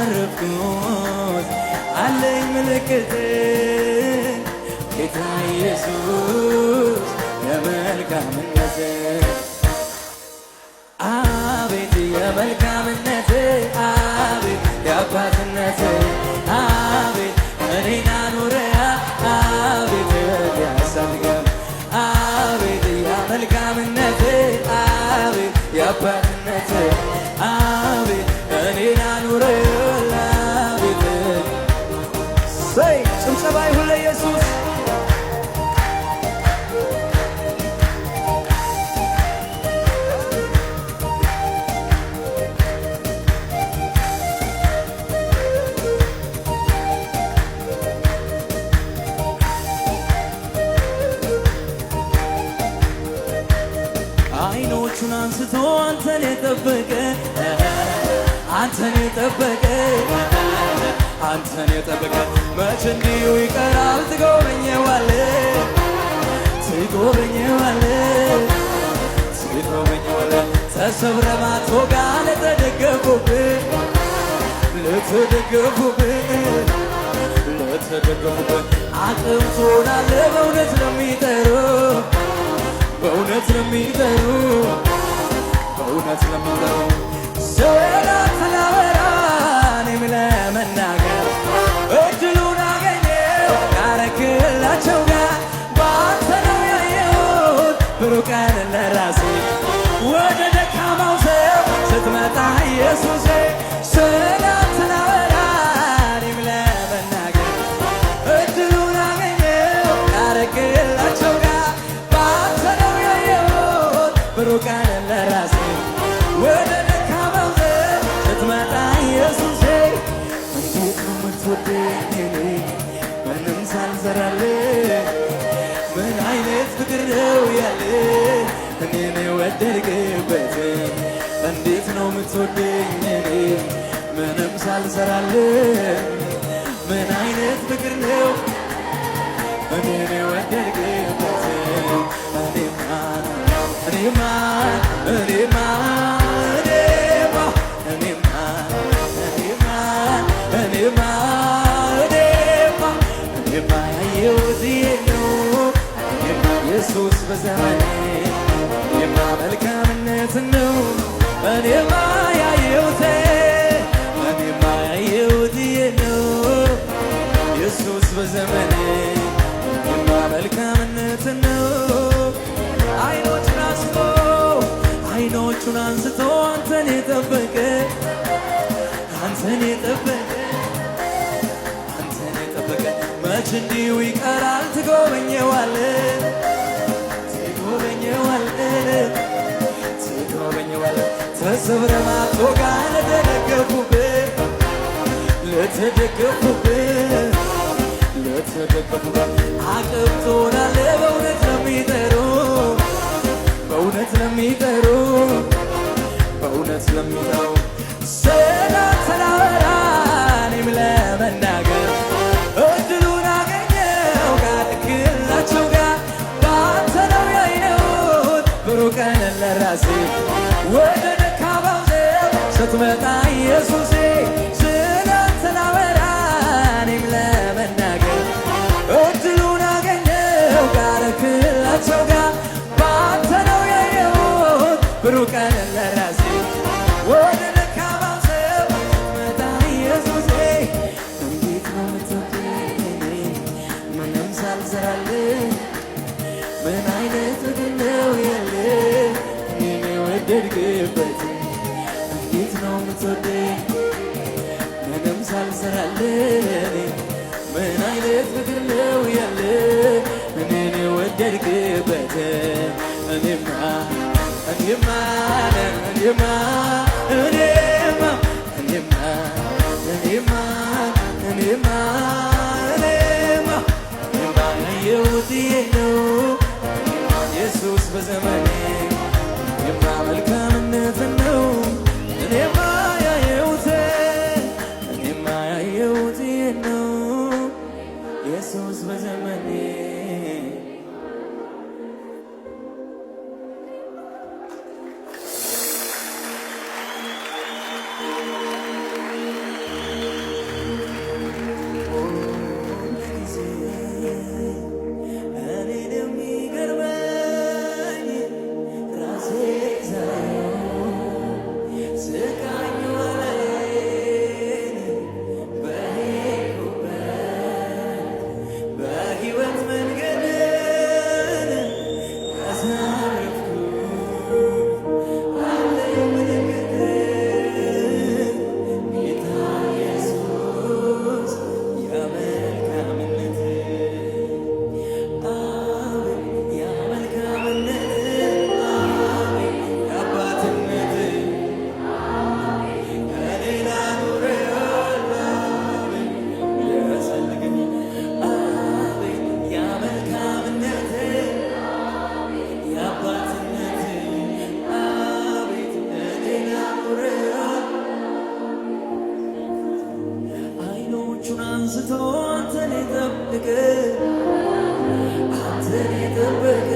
ያረፍኩት አለኝ ምልክት ጌታ ኢየሱስ የመልካምነት አቤት የመልካምነት አቤት የአባትነት አቤት እኔን አኖረ አቤት ያሳድጋል አቤት የመልካምነት አቤት የአባትነት አቤት እኔን አኖረ አቤት ሰይ ጭብጨባ ይሁን ለኢየሱስ አይኖቹን አንስቶ አንተን የጠበቀ አንተን የጠበቀ አንተን የጠበቀ መች እንዲሁ ይቀራል ትጎበኘዋለህ ትጎበኘዋለህ ትጎበኘዋለህ ተሰብረህ ማትወጋ ለተደገፉብህ ለተደገፉብህ ለተደገፉብህ አቅም ትሆናለህ በእውነት ለሚጠሩ በእውነት ለሚጠሩ በእውነት ለሚጠሩ ስላንተ ላወራ እኔም ለመናገር እድሉን አገኘሁ ካረክላቸው ጋር በአንተ ነው ያየሁት ብሩህ ቀን ለራሴ ወደ ደካማው ሰው ስትመጣ ኢየሱሴ ስላንተ ላወራ እኔም ለመናገር እድሉን አገኘሁ ካረክላቸው ጋር ብሩህ ቀን ለራሴ ወደ ደካማው ዘንድ ስትመጣ ኢየሱሴ እንዴት ነው የምትወደኝ ምንም ሳልሰራልህ ምን አይነት ፍቅር ነው ያለህ እኔን የወደድክበት እንዴት ነው የምትወደኝ ምንም ሳልሰራልህ ምን አይነት ፍቅር ነው እኔን የወደድክበት እኔማ ያየሁት ነው ኢየሱስ በዘመኔ እኔማ መልካምነት ነው እኔማ ያየሁት ነው ኢየሱስ በዘመኔ እኔማ መልካምነት ነው አይኖቹን አንስቶ አንተን የጠበቀ አንተን የጠበቀ አንተን የጠበቀ መች እንዲሁ ይቀራል ትጎበኘዋለህ ትጎበኘዋለህ ትጎበኘዋለህ ተሰብረህ ማትወጋ ለተደገፉብህ ለተደገፉብህ ለተደገፉብህ አቅም ትሆናለህ በእውነት ለሚጠሩ በእውነት ለሚጠሩ በእውነት ለሚጠሩ ስላንተ ላወራ እኔም ለመናገር እድሉን አገኘሁ ካረክላቸው ጋር በአንተ ነው ያየሁት ብሩህ ቀን ለራሴ ወደ ደካማው ዘንድ ስትመጣ ኢየሱሴ ስላንተ ላወራ እኔም ለመናገር እድሉን አገኘሁ ካረክላቸው ጋር ብሩህ ቀን ለራሴ ወደ ደካማው ሰው ስትመጣ ኢየሱሴ እንዴት ነው የምትወደኝ ምንም ሳልሰራልህ ምን አይነት ፍቅር ነው ያለህ እኔን የወደድክበት እንዴት ነው የምትወደኝ ምንም ሳልሰራልህ ምን አይነት ፍቅር ነው ያለህ እኔን የወደድክበት እኔማ ያየሁት ነው ኢየሱስ በዘመኔ እኔማ መልካምነት ነው እኔማ ያየሁት ነው ኢየሱስ በዘመኔ አንስቶ አንተን የጠበቀ አንተን የጠበቀ